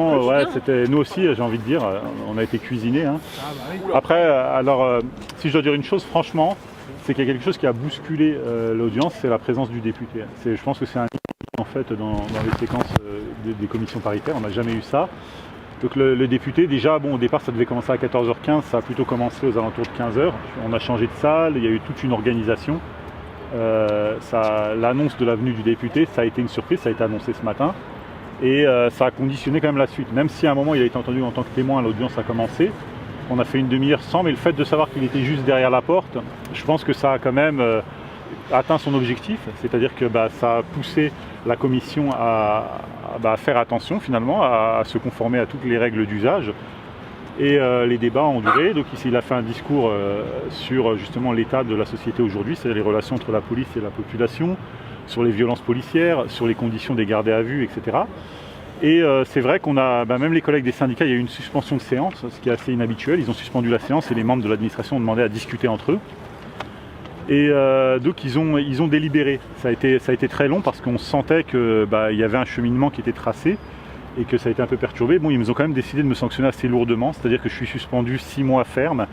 Ouais, c'était nous aussi, j'ai envie de dire, on a été cuisinés. Hein. Après, alors, si je dois dire une chose, franchement, c'est qu'il y a quelque chose qui a bousculé l'audience, c'est la présence du député. Je pense que c'est un en fait dans les séquences des commissions paritaires, on n'a jamais eu ça. Donc le député, déjà, bon, au départ, ça devait commencer à 14h15, ça a plutôt commencé aux alentours de 15h. On a changé de salle, il y a eu toute une organisation. L'annonce de la venue du député, ça a été une surprise, ça a été annoncé ce matin. Et ça a conditionné quand même la suite. Même si à un moment il a été entendu en tant que témoin, l'audience a commencé. On a fait une demi-heure sans, mais le fait de savoir qu'il était juste derrière la porte, je pense que ça a quand même atteint son objectif. C'est-à-dire que ça a poussé la commission à faire attention finalement, à se conformer à toutes les règles d'usage. Et les débats ont duré. Donc ici il a fait un discours sur justement l'état de la société aujourd'hui, c'est-à-dire les relations entre la police et la population, sur les violences policières, sur les conditions des gardés à vue, etc. Et c'est vrai qu'on a, même les collègues des syndicats, il y a eu une suspension de séance, ce qui est assez inhabituel. Ils ont suspendu la séance et les membres de l'administration ont demandé à discuter entre eux. Et donc ils ont délibéré. Ça a été très long parce qu'on sentait qu'il y avait un cheminement qui était tracé et que ça a été un peu perturbé. Bon, ils ont quand même décidé de me sanctionner assez lourdement, c'est-à-dire que je suis suspendu 6 mois ferme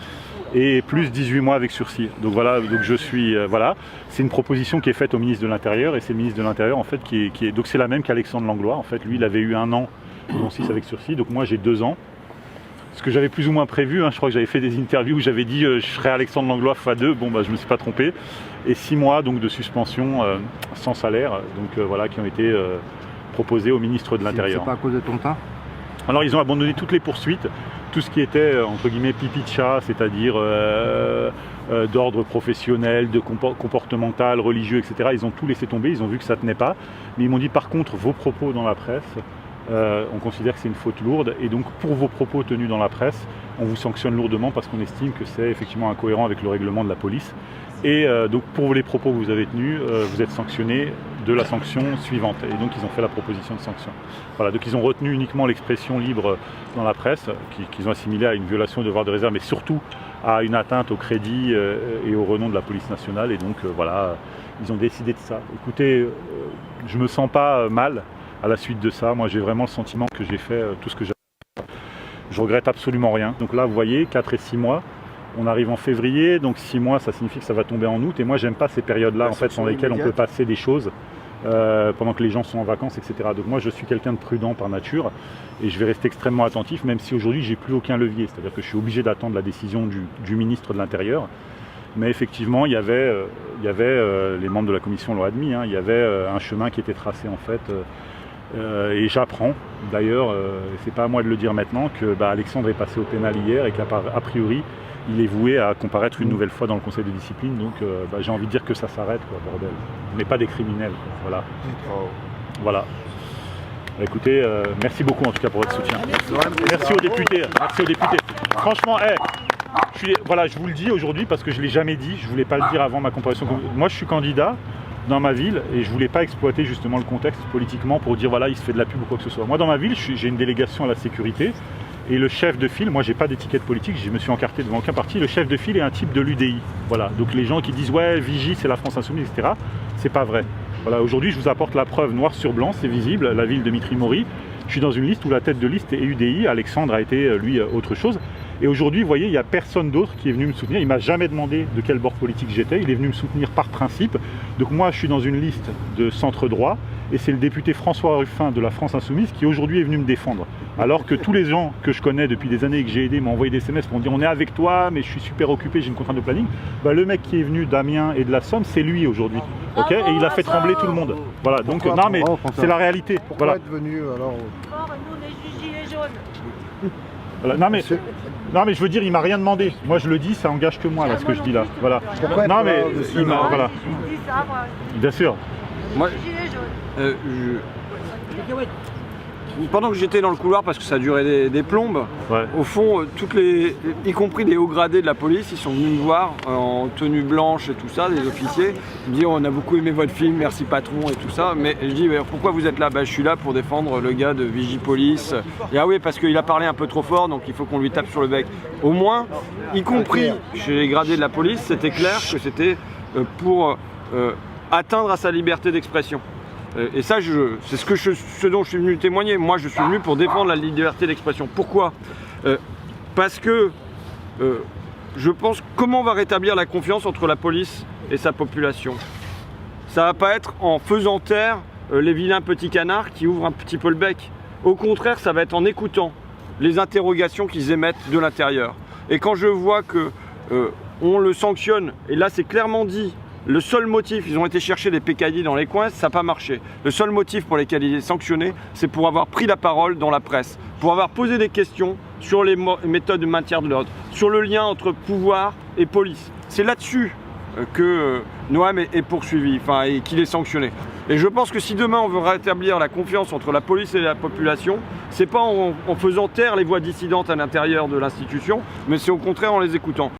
et plus 18 mois avec sursis. Donc voilà, donc je suis voilà, c'est une proposition qui est faite au ministre de l'Intérieur et c'est le ministre de l'Intérieur en fait qui est donc c'est la même qu'Alexandre Langlois. En fait, lui il avait eu 1 an, dont 6 avec sursis, donc moi j'ai 2 ans. Ce que j'avais plus ou moins prévu, hein, je crois que j'avais fait des interviews où j'avais dit je serais Alexandre Langlois x2, bon je me suis pas trompé. Et 6 mois donc de suspension sans salaire, donc voilà, qui ont été proposés au ministre de l'Intérieur. C'est pas à cause de ton teint ? Alors ils ont abandonné toutes les poursuites, tout ce qui était entre guillemets pipi de chat, c'est-à-dire d'ordre professionnel, de comportemental, religieux, etc. Ils ont tout laissé tomber, ils ont vu que ça tenait pas. Mais ils m'ont dit par contre vos propos dans la presse, on considère que c'est une faute lourde et donc pour vos propos tenus dans la presse, on vous sanctionne lourdement parce qu'on estime que c'est effectivement incohérent avec le règlement de la police. Et donc pour les propos que vous avez tenus, vous êtes sanctionné de la sanction suivante. Et donc ils ont fait la proposition de sanction. Voilà, donc ils ont retenu uniquement l'expression libre dans la presse, qu'ils ont assimilé à une violation de devoir de réserve, mais surtout à une atteinte au crédit et au renom de la police nationale. Et donc voilà, ils ont décidé de ça. Écoutez, je me sens pas mal à la suite de ça. Moi j'ai vraiment le sentiment que j'ai fait tout ce que j'avais. Je regrette absolument rien. Donc là vous voyez, 4 et 6 mois. On arrive en février, donc 6 mois, ça signifie que ça va tomber en août. Et moi, j'aime pas ces périodes-là, en fait, dans lesquelles on peut passer des choses pendant que les gens sont en vacances, etc. Donc moi, je suis quelqu'un de prudent par nature et je vais rester extrêmement attentif, même si aujourd'hui, j'ai plus aucun levier. C'est-à-dire que je suis obligé d'attendre la décision du ministre de l'Intérieur. Mais effectivement, il y avait les membres de la commission l'ont admis, hein, il y avait un chemin qui était tracé, en fait. Et j'apprends d'ailleurs, c'est pas à moi de le dire maintenant, que Alexandre est passé au pénal hier et qu'a priori il est voué à comparaître une nouvelle fois dans le conseil de discipline, donc j'ai envie de dire que ça s'arrête, quoi, bordel. On n'est pas des criminels, quoi. Voilà. Voilà. Écoutez, merci beaucoup en tout cas pour votre soutien. Merci aux députés. Merci aux députés. Franchement, je vous le dis aujourd'hui parce que je ne l'ai jamais dit, je ne voulais pas le dire avant ma comparution. Moi je suis candidat dans ma ville et je ne voulais pas exploiter justement le contexte politiquement pour dire voilà il se fait de la pub ou quoi que ce soit. Moi dans ma ville j'ai une délégation à la sécurité. Et le chef de file, moi j'ai pas d'étiquette politique, je me suis encarté devant aucun parti, le chef de file est un type de l'UDI. Voilà, donc les gens qui disent ouais, Vigie c'est la France Insoumise, etc., c'est pas vrai. Voilà, aujourd'hui je vous apporte la preuve noir sur blanc, c'est visible, la ville de Mitry Mory. Je suis dans une liste où la tête de liste est UDI, Alexandre a été lui autre chose. Et aujourd'hui, vous voyez, il n'y a personne d'autre qui est venu me soutenir. Il ne m'a jamais demandé de quel bord politique j'étais, il est venu me soutenir par principe. Donc moi je suis dans une liste de centre droit. Et c'est le député François Ruffin de la France Insoumise qui aujourd'hui est venu me défendre. Alors que tous les gens que je connais depuis des années et que j'ai aidé m'ont envoyé des SMS pour me dire on est avec toi mais je suis super occupé, j'ai une contrainte de planning. Le mec qui est venu d'Amiens et de la Somme, c'est lui aujourd'hui. Ok, et il a fait trembler tout le monde. Voilà, donc non mais c'est la réalité. Pourquoi voilà. être venu alors Nous on est gilets jaunes. Voilà. Non mais je veux dire, il m'a rien demandé. Moi je le dis, ça engage que moi là ce que je dis là. Voilà. Pourquoi Non mais il m'a voilà. Bien sûr. Moi, Gilets jaunes. pendant que j'étais dans le couloir, parce que ça durait des plombes, Ouais. au fond, y compris des hauts gradés de la police, ils sont venus me voir en tenue blanche et tout ça, des officiers. Ils me disent on a beaucoup aimé votre film, merci patron et tout ça. Mais je dis pourquoi vous êtes là ? Je suis là pour défendre le gars de Vigipolice. Et ah oui, parce qu'il a parlé un peu trop fort, donc il faut qu'on lui tape sur le bec. Au moins, y compris chez les gradés de la police, c'était clair que c'était pour atteindre à sa liberté d'expression. Et ça, c'est ce dont je suis venu témoigner. Moi, je suis venu pour défendre la liberté d'expression. Pourquoi ? Parce que je pense comment on va rétablir la confiance entre la police et sa population. Ça va pas être en faisant taire les vilains petits canards qui ouvrent un petit peu le bec. Au contraire, ça va être en écoutant les interrogations qu'ils émettent de l'intérieur. Et quand je vois que on le sanctionne, et là c'est clairement dit, le seul motif, ils ont été chercher des PKI dans les coins, ça n'a pas marché. Le seul motif pour lequel il est sanctionné, c'est pour avoir pris la parole dans la presse, pour avoir posé des questions sur les méthodes de maintien de l'ordre, sur le lien entre pouvoir et police. C'est là-dessus que Noam est poursuivi, et qu'il est sanctionné. Et je pense que si demain on veut rétablir la confiance entre la police et la population, c'est pas en faisant taire les voix dissidentes à l'intérieur de l'institution, mais c'est au contraire en les écoutant.